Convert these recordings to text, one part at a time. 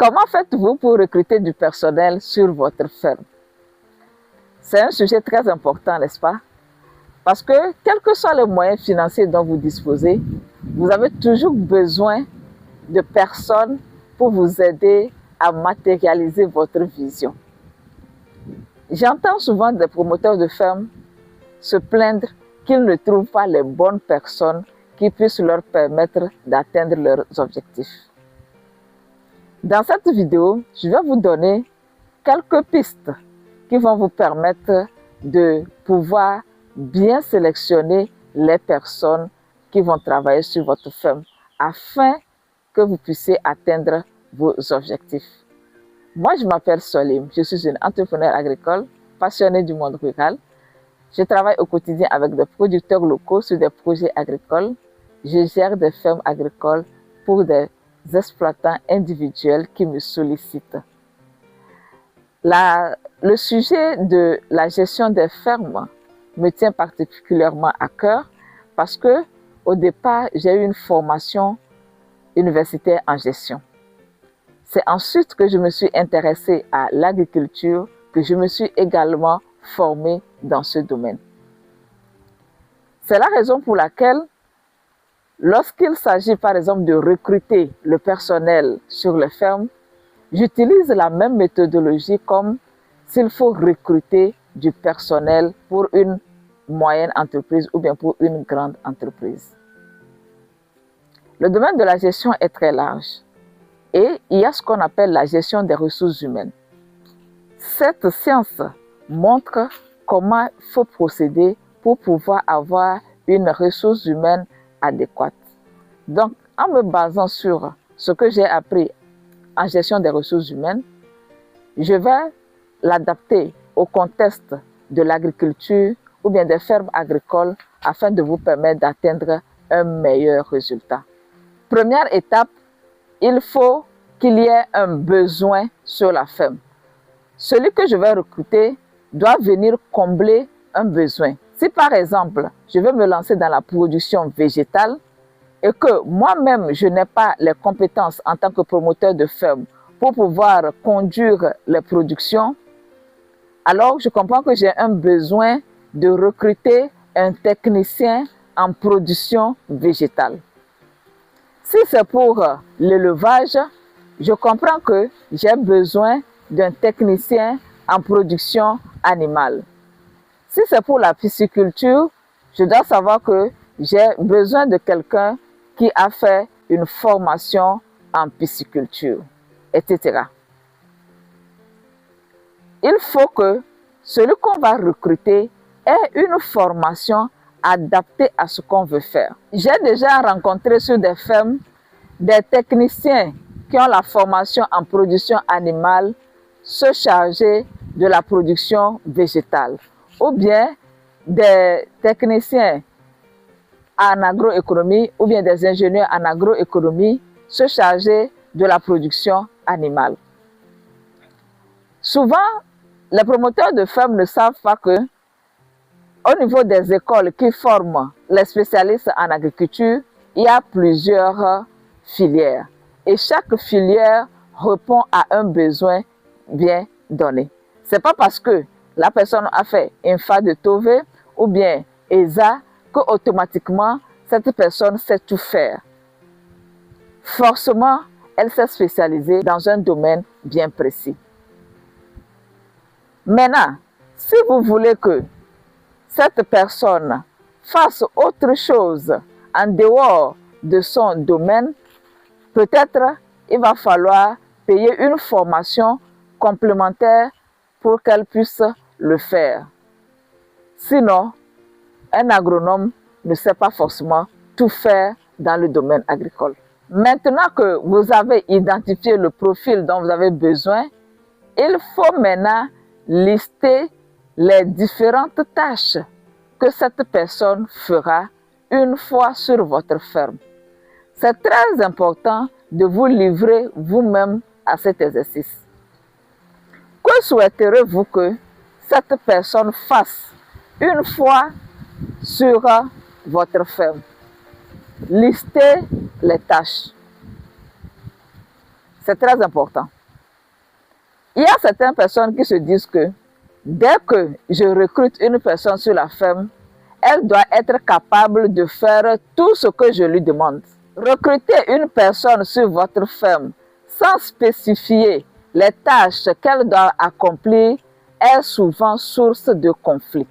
Comment faites-vous pour recruter du personnel sur votre ferme? C'est un sujet très important, n'est-ce pas? Parce que, quels que soient les moyens financiers dont vous disposez, vous avez toujours besoin de personnes pour vous aider à matérialiser votre vision. J'entends souvent des promoteurs de fermes se plaindre qu'ils ne trouvent pas les bonnes personnes qui puissent leur permettre d'atteindre leurs objectifs. Dans cette vidéo, je vais vous donner quelques pistes qui vont vous permettre de pouvoir bien sélectionner les personnes qui vont travailler sur votre ferme afin que vous puissiez atteindre vos objectifs. Moi, je m'appelle Solim, je suis une entrepreneur agricole passionnée du monde rural. Je travaille au quotidien avec des producteurs locaux sur des projets agricoles. Je gère des fermes agricoles pour des exploitants individuels qui me sollicitent. Le sujet de la gestion des fermes me tient particulièrement à cœur parce que au départ, j'ai eu une formation universitaire en gestion. C'est ensuite que je me suis intéressée à l'agriculture, que je me suis également formée dans ce domaine. C'est la raison pour laquelle, lorsqu'il s'agit par exemple de recruter le personnel sur les fermes, j'utilise la même méthodologie comme s'il faut recruter du personnel pour une moyenne entreprise ou bien pour une grande entreprise. Le domaine de la gestion est très large et il y a ce qu'on appelle la gestion des ressources humaines. Cette science montre comment il faut procéder pour pouvoir avoir une ressource humaine adéquate. Donc, en me basant sur ce que j'ai appris en gestion des ressources humaines, je vais l'adapter au contexte de l'agriculture ou bien des fermes agricoles afin de vous permettre d'atteindre un meilleur résultat. Première étape, il faut qu'il y ait un besoin sur la ferme. Celui que je vais recruter doit venir combler un besoin. Si par exemple, je veux me lancer dans la production végétale et que moi-même, je n'ai pas les compétences en tant que promoteur de ferme pour pouvoir conduire les productions, alors je comprends que j'ai un besoin de recruter un technicien en production végétale. Si c'est pour l'élevage, je comprends que j'ai besoin d'un technicien en production animale. Si c'est pour la pisciculture, je dois savoir que j'ai besoin de quelqu'un qui a fait une formation en pisciculture, etc. Il faut que celui qu'on va recruter ait une formation adaptée à ce qu'on veut faire. J'ai déjà rencontré sur des fermes des techniciens qui ont la formation en production animale se charger de la production végétale, ou bien des techniciens en agroéconomie ou bien des ingénieurs en agroéconomie se charger de la production animale. Souvent, les promoteurs de fermes ne savent pas que, au niveau des écoles qui forment les spécialistes en agriculture, il y a plusieurs filières. Et chaque filière répond à un besoin bien donné. Ce n'est pas parce que la personne a fait un FA de Tové ou bien ESA que automatiquement cette personne sait tout faire. Forcément, elle s'est spécialisée dans un domaine bien précis. Maintenant, si vous voulez que cette personne fasse autre chose en dehors de son domaine, peut-être il va falloir payer une formation complémentaire pour qu'elle puisse le faire. Sinon, un agronome ne sait pas forcément tout faire dans le domaine agricole. Maintenant que vous avez identifié le profil dont vous avez besoin, il faut maintenant lister les différentes tâches que cette personne fera une fois sur votre ferme. C'est très important de vous livrer vous-même à cet exercice. Que souhaiterez-vous que cette personne fasse une fois sur votre ferme? Listez les tâches. C'est très important. Il y a certaines personnes qui se disent que dès que je recrute une personne sur la ferme, elle doit être capable de faire tout ce que je lui demande. Recruter une personne sur votre ferme sans spécifier les tâches qu'elle doit accomplir est souvent source de conflit.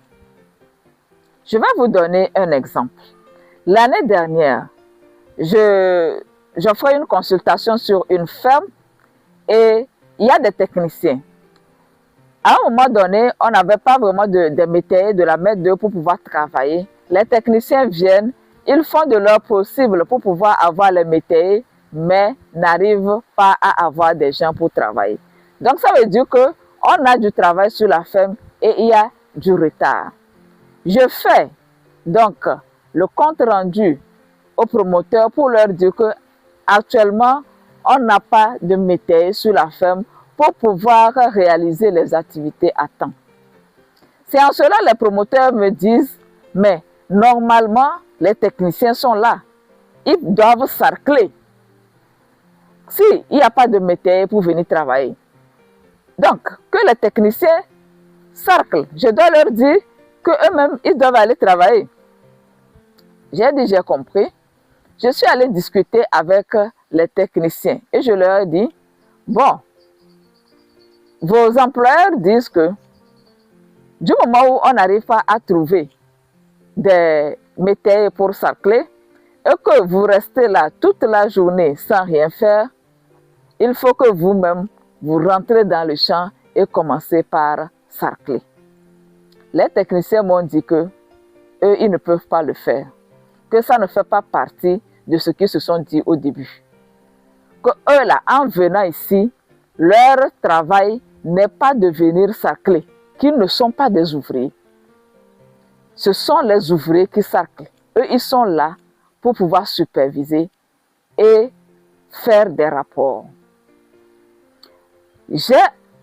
Je vais vous donner un exemple. L'année dernière, j'offrais une consultation sur une ferme et il y a des techniciens. À un moment donné, on n'avait pas vraiment de métier, de la main-d'œuvre pour pouvoir travailler. Les techniciens viennent, ils font de leur possible pour pouvoir avoir les métiers, mais n'arrivent pas à avoir des gens pour travailler. Donc ça veut dire qu'on a du travail sur la ferme et il y a du retard. Je fais donc le compte rendu aux promoteurs pour leur dire que actuellement on n'a pas de métier sur la ferme pour pouvoir réaliser les activités à temps. C'est en cela que les promoteurs me disent, mais normalement les techniciens sont là, ils doivent sarcler s'il n'y a pas de métier pour venir travailler. Donc, que les techniciens sarclent, je dois leur dire qu'eux-mêmes, ils doivent aller travailler. J'ai dit, j'ai compris. Je suis allé discuter avec les techniciens et je leur ai dit, bon, vos employeurs disent que du moment où on n'arrive pas à trouver des métiers pour sarcler et que vous restez là toute la journée sans rien faire, il faut que vous-même, vous rentrez dans le champ et commencez par sarcler. Les techniciens m'ont dit que eux, ils ne peuvent pas le faire, que ça ne fait pas partie de ce qu'ils se sont dit au début. Que eux, là, en venant ici, leur travail n'est pas de venir sarcler, qu'ils ne sont pas des ouvriers. Ce sont les ouvriers qui sarclent. Eux, ils sont là pour pouvoir superviser et faire des rapports. J'ai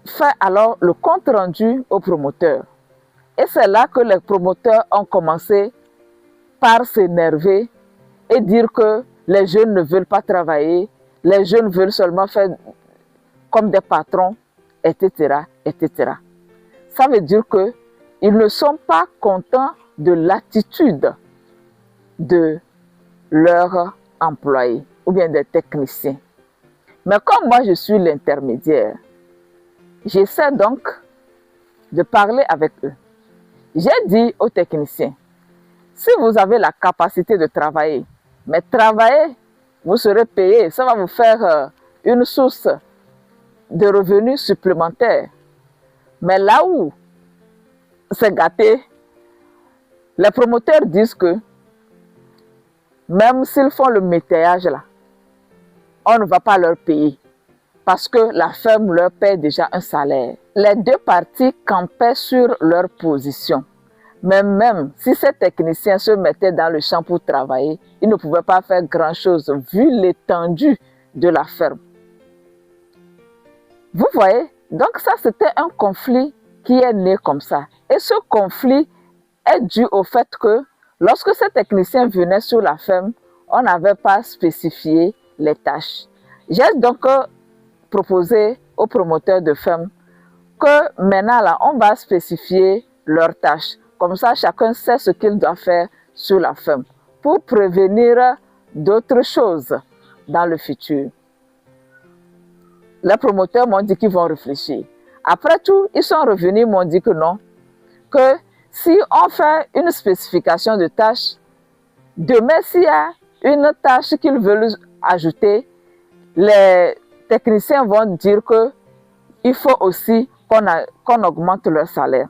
fait alors le compte rendu aux promoteurs. Et c'est là que les promoteurs ont commencé par s'énerver et dire que les jeunes ne veulent pas travailler, les jeunes veulent seulement faire comme des patrons, etc., etc. Ça veut dire qu'ils ne sont pas contents de l'attitude de leurs employés ou bien des techniciens. Mais comme moi je suis l'intermédiaire, j'essaie donc de parler avec eux. J'ai dit aux techniciens, si vous avez la capacité de travailler, mais travailler, vous serez payé, ça va vous faire une source de revenus supplémentaires. Mais là où c'est gâté, les promoteurs disent que même s'ils font le métayage là, on ne va pas leur payer parce que la ferme leur paie déjà un salaire. Les deux parties campaient sur leur position. Mais même si ces techniciens se mettaient dans le champ pour travailler, ils ne pouvaient pas faire grand-chose vu l'étendue de la ferme. Vous voyez? Donc ça, c'était un conflit qui est né comme ça. Et ce conflit est dû au fait que lorsque ces techniciens venaient sur la ferme, on n'avait pas spécifié les tâches. J'ai donc proposé aux promoteurs de ferme que maintenant, là, on va spécifier leurs tâches. Comme ça, chacun sait ce qu'il doit faire sur la ferme pour prévenir d'autres choses dans le futur. Les promoteurs m'ont dit qu'ils vont réfléchir. Après tout, ils sont revenus, m'ont dit que non, que si on fait une spécification de tâches, demain, s'il y a une tâche qu'ils veulent ajouter, les techniciens vont dire qu'il faut aussi qu'on augmente leur salaire.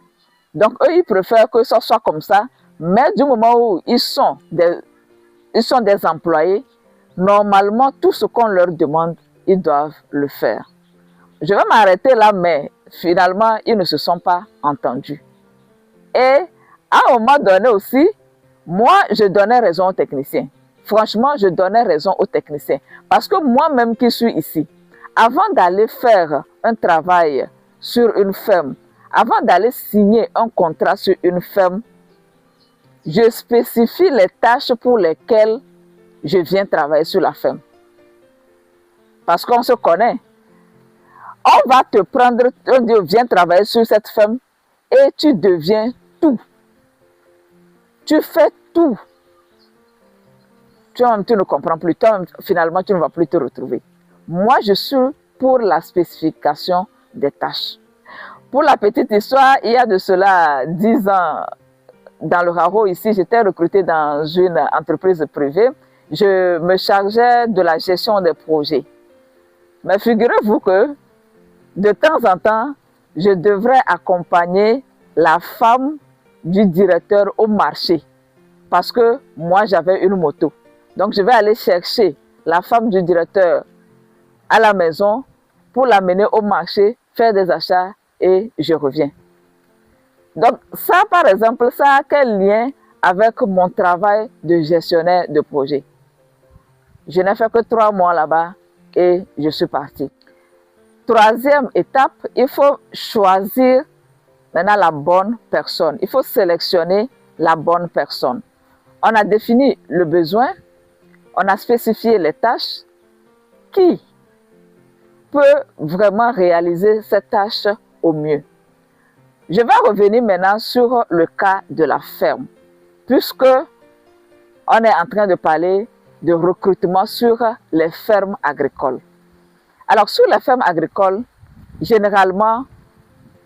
Donc, eux, ils préfèrent que ça soit comme ça, mais du moment où ils sont des employés, normalement, tout ce qu'on leur demande, ils doivent le faire. Je vais m'arrêter là, mais finalement, ils ne se sont pas entendus. Et à un moment donné aussi, moi, je donnais raison aux techniciens. Franchement, je donnais raison aux techniciens. Parce que moi-même qui suis ici, avant d'aller faire un travail sur une ferme, avant d'aller signer un contrat sur une ferme, je spécifie les tâches pour lesquelles je viens travailler sur la ferme. Parce qu'on se connaît. On va te prendre, on dit viens travailler sur cette ferme et tu deviens tout. Tu fais tout. Tu ne comprends plus. Toi, finalement, tu ne vas plus te retrouver. Moi, je suis pour la spécification des tâches. Pour la petite histoire, il y a de cela 10 ans, dans le Haro ici, j'étais recrutée dans une entreprise privée. Je me chargeais de la gestion des projets. Mais figurez-vous que de temps en temps, je devrais accompagner la femme du directeur au marché parce que moi, j'avais une moto. Donc, je vais aller chercher la femme du directeur à la maison pour l'amener au marché, faire des achats et je reviens. Donc, ça, par exemple, ça a quel lien avec mon travail de gestionnaire de projet? Je n'ai fait que 3 mois là-bas et je suis partie. Troisième étape, il faut choisir maintenant la bonne personne. Il faut sélectionner la bonne personne. On a défini le besoin, on a spécifié les tâches. Qui peut vraiment réaliser cette tâche au mieux? Je vais revenir maintenant sur le cas de la ferme, puisque on est en train de parler de recrutement sur les fermes agricoles. Alors, sur les fermes agricoles, généralement,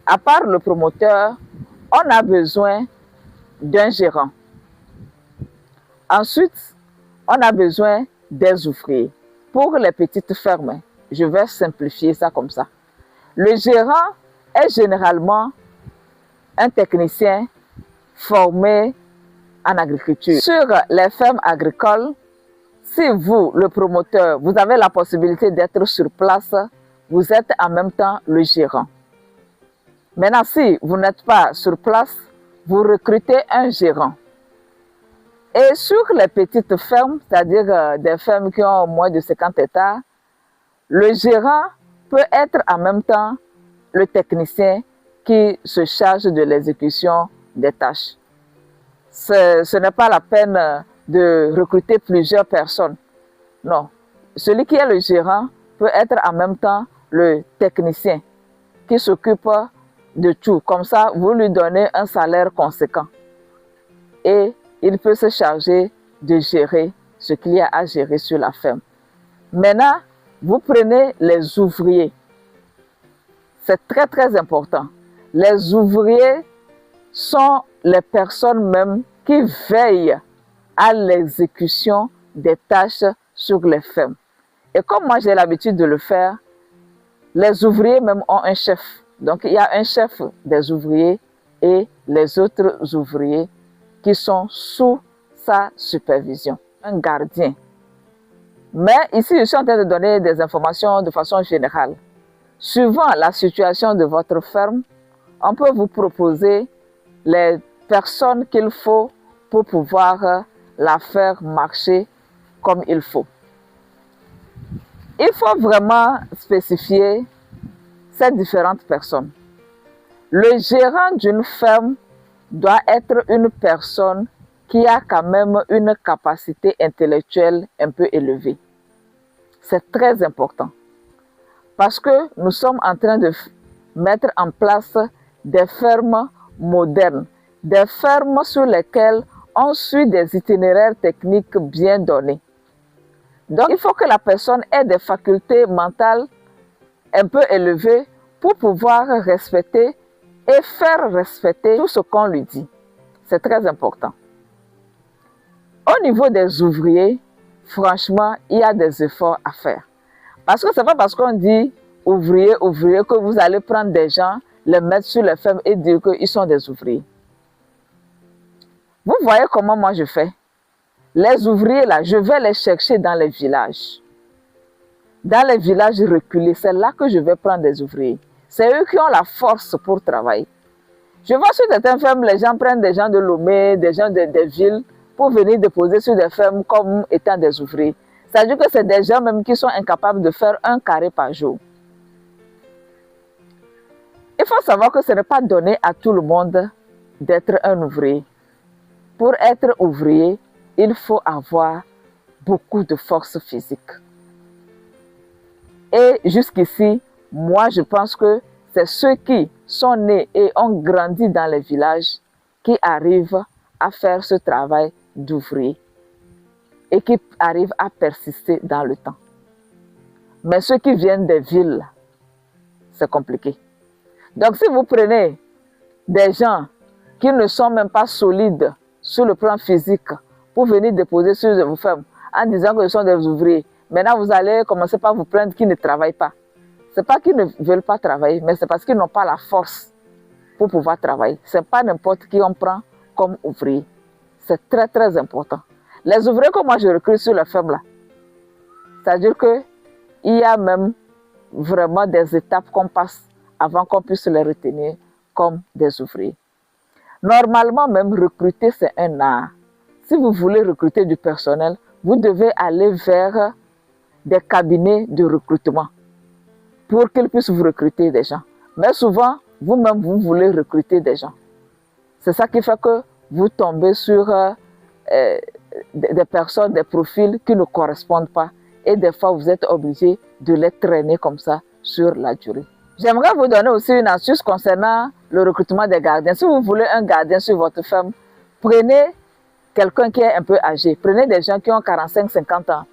à part le promoteur, on a besoin d'un gérant. Ensuite, on a besoin des ouvriers. Pour les petites fermes, je vais simplifier ça comme ça. Le gérant est généralement un technicien formé en agriculture. Sur les fermes agricoles, si vous, le promoteur, vous avez la possibilité d'être sur place, vous êtes en même temps le gérant. Maintenant, si vous n'êtes pas sur place, vous recrutez un gérant. Et sur les petites fermes, c'est-à-dire des fermes qui ont moins de 50 hectares, le gérant peut être en même temps le technicien qui se charge de l'exécution des tâches. Ce n'est pas la peine de recruter plusieurs personnes. Non. Celui qui est le gérant peut être en même temps le technicien qui s'occupe de tout. Comme ça, vous lui donnez un salaire conséquent. Et il peut se charger de gérer ce qu'il y a à gérer sur la ferme. Maintenant, vous prenez les ouvriers. C'est très, très important. Les ouvriers sont les personnes même qui veillent à l'exécution des tâches sur les fermes. Et comme moi j'ai l'habitude de le faire, les ouvriers même ont un chef. Donc il y a un chef des ouvriers et les autres ouvriers qui sont sous sa supervision, un gardien. Mais ici, je suis en train de donner des informations de façon générale. Suivant la situation de votre ferme, on peut vous proposer les personnes qu'il faut pour pouvoir la faire marcher comme il faut. Il faut vraiment spécifier ces différentes personnes. Le gérant d'une ferme doit être une personne qui a quand même une capacité intellectuelle un peu élevée. C'est très important. Parce que nous sommes en train de mettre en place des fermes modernes, des fermes sur lesquelles on suit des itinéraires techniques bien donnés. Donc, il faut que la personne ait des facultés mentales un peu élevées pour pouvoir respecter et faire respecter tout ce qu'on lui dit. C'est très important. Au niveau des ouvriers, franchement, il y a des efforts à faire. Parce que ce n'est pas parce qu'on dit ouvrier, ouvrier, que vous allez prendre des gens, les mettre sur les fermes et dire qu'ils sont des ouvriers. Vous voyez comment moi je fais? Les ouvriers là, je vais les chercher dans les villages. Dans les villages reculés, c'est là que je vais prendre des ouvriers. C'est eux qui ont la force pour travailler. Je vois sur certaines fermes, les gens prennent des gens de Lomé, des gens des villes pour venir déposer sur des fermes comme étant des ouvriers. C'est-à-dire que c'est des gens même qui sont incapables de faire 1 carré par jour. Il faut savoir que ce n'est pas donné à tout le monde d'être un ouvrier. Pour être ouvrier, il faut avoir beaucoup de force physique. Et jusqu'ici, moi je pense que c'est ceux qui sont nés et ont grandi dans les villages qui arrivent à faire ce travail d'ouvrier et qui arrivent à persister dans le temps. Mais ceux qui viennent des villes, c'est compliqué. Donc si vous prenez des gens qui ne sont même pas solides sur le plan physique pour venir déposer sur vos fermes en disant que ce sont des ouvriers, maintenant vous allez commencer par vous plaindre qu'ils ne travaillent pas. Ce n'est pas qu'ils ne veulent pas travailler, mais c'est parce qu'ils n'ont pas la force pour pouvoir travailler. Ce n'est pas n'importe qui on prend comme ouvrier. C'est très très important. Les ouvriers que moi je recrute sur la ferme là, c'est-à-dire qu'il y a même vraiment des étapes qu'on passe avant qu'on puisse les retenir comme des ouvriers. Normalement, même recruter, c'est un art. Si vous voulez recruter du personnel, vous devez aller vers des cabinets de recrutement pour qu'ils puissent vous recruter des gens. Mais souvent, vous-même, vous voulez recruter des gens. C'est ça qui fait que vous tombez sur des personnes, des profils qui ne correspondent pas. Et des fois, vous êtes obligé de les traîner comme ça sur la durée. J'aimerais vous donner aussi une astuce concernant le recrutement des gardiens. Si vous voulez un gardien sur votre ferme, prenez quelqu'un qui est un peu âgé. Prenez des gens qui ont 45-50 ans.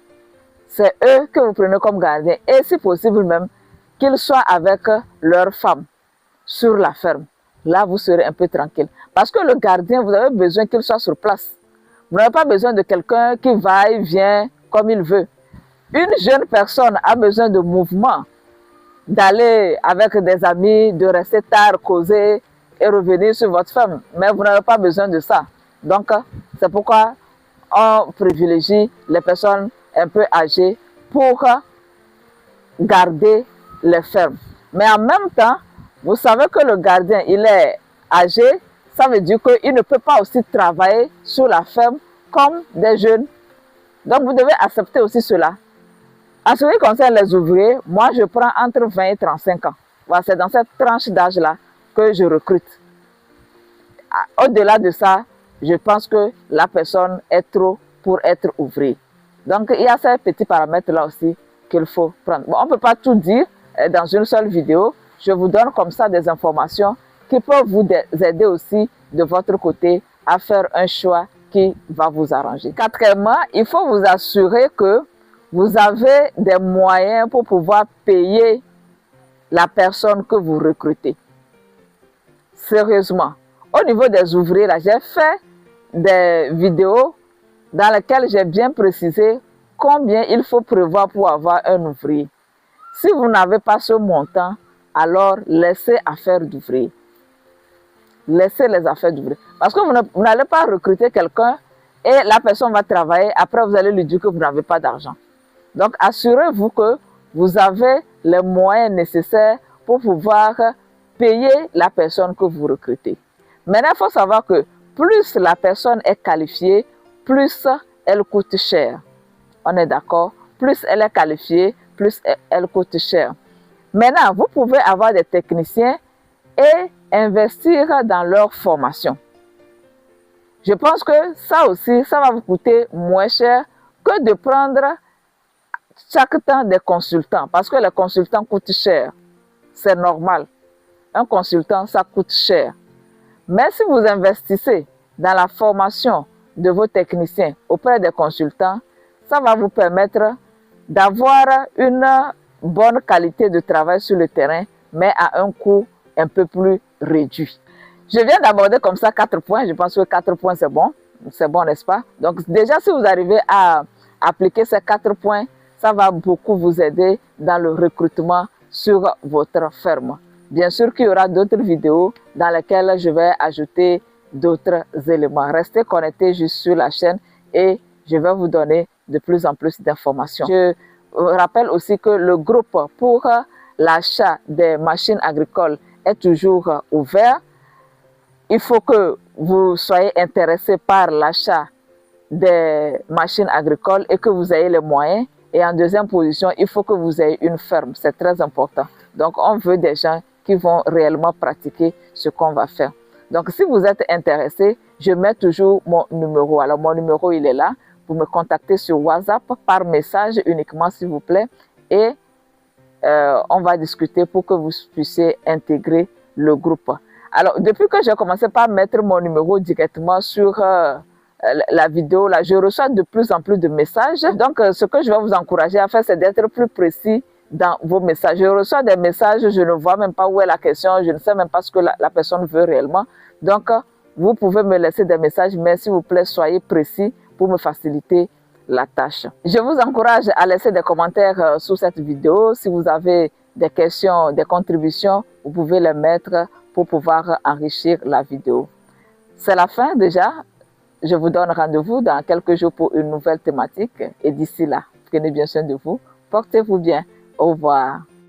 C'est eux que vous prenez comme gardiens. Et si possible même, qu'ils soient avec leur femme sur la ferme. Là, vous serez un peu tranquille. Parce que le gardien, vous avez besoin qu'il soit sur place. Vous n'avez pas besoin de quelqu'un qui va et vient comme il veut. Une jeune personne a besoin de mouvement, d'aller avec des amis, de rester tard, causer et revenir sur votre ferme. Mais vous n'avez pas besoin de ça. Donc, c'est pourquoi on privilégie les personnes un peu âgées pour garder les fermes. Mais en même temps, vous savez que le gardien, il est âgé, ça veut dire qu'il ne peut pas aussi travailler sur la ferme comme des jeunes. Donc, vous devez accepter aussi cela. En ce qui concerne les ouvriers, moi, je prends entre 20 et 35 ans. Voilà, c'est dans cette tranche d'âge-là que je recrute. Au-delà de ça, je pense que la personne est trop pour être ouvrier. Donc, il y a ces petits paramètres-là aussi qu'il faut prendre. Bon, on ne peut pas tout dire dans une seule vidéo. Je vous donne comme ça des informations qui peuvent vous aider aussi de votre côté à faire un choix qui va vous arranger. Quatrièmement, il faut vous assurer que vous avez des moyens pour pouvoir payer la personne que vous recrutez. Sérieusement. Au niveau des ouvriers, là, j'ai fait des vidéos dans lesquelles j'ai bien précisé combien il faut prévoir pour avoir un ouvrier. Si vous n'avez pas ce montant, alors laissez affaire d'ouvrier. Laissez les affaires d'ouvrier. Parce que vous n'allez pas recruter quelqu'un et la personne va travailler. Après, vous allez lui dire que vous n'avez pas d'argent. Donc, assurez-vous que vous avez les moyens nécessaires pour pouvoir payer la personne que vous recrutez. Maintenant, il faut savoir que plus la personne est qualifiée, plus elle coûte cher. On est d'accord? Plus elle est qualifiée, plus elle coûte cher. Maintenant, vous pouvez avoir des techniciens et investir dans leur formation. Je pense que ça aussi, ça va vous coûter moins cher que de prendre chaque temps des consultants, parce que les consultants coûtent cher. C'est normal. Un consultant, ça coûte cher. Mais si vous investissez dans la formation de vos techniciens auprès des consultants, ça va vous permettre d'avoir une bonne qualité de travail sur le terrain, mais à un coût un peu plus réduit. Je viens d'aborder comme ça 4 points. Je pense que 4 points, c'est bon. C'est bon, n'est-ce pas? Donc déjà, si vous arrivez à appliquer ces 4 points, ça va beaucoup vous aider dans le recrutement sur votre ferme. Bien sûr qu'il y aura d'autres vidéos dans lesquelles je vais ajouter d'autres éléments. Restez connectés juste sur la chaîne et je vais vous donner de plus en plus d'informations. Je rappelle aussi que le groupe pour l'achat des machines agricoles est toujours ouvert. Il faut que vous soyez intéressé par l'achat des machines agricoles et que vous ayez les moyens. Et en deuxième position, il faut que vous ayez une ferme. C'est très important. Donc, on veut des gens qui vont réellement pratiquer ce qu'on va faire. Donc, si vous êtes intéressé, je mets toujours mon numéro. Alors, mon numéro, il est là. Vous me contactez sur WhatsApp par message uniquement, s'il vous plaît. Et on va discuter pour que vous puissiez intégrer le groupe. Alors, depuis que j'ai commencé par mettre mon numéro directement sur la vidéo, là, je reçois de plus en plus de messages. Donc, ce que je vais vous encourager à faire, c'est d'être plus précis dans vos messages. Je reçois des messages, je ne vois même pas où est la question, je ne sais même pas ce que la personne veut réellement. Donc, vous pouvez me laisser des messages, mais s'il vous plaît, soyez précis pour me faciliter la tâche. Je vous encourage à laisser des commentaires sous cette vidéo. Si vous avez des questions, des contributions, vous pouvez les mettre pour pouvoir enrichir la vidéo. C'est la fin déjà. Je vous donne rendez-vous dans quelques jours pour une nouvelle thématique. Et d'ici là, prenez bien soin de vous. Portez-vous bien. Au revoir.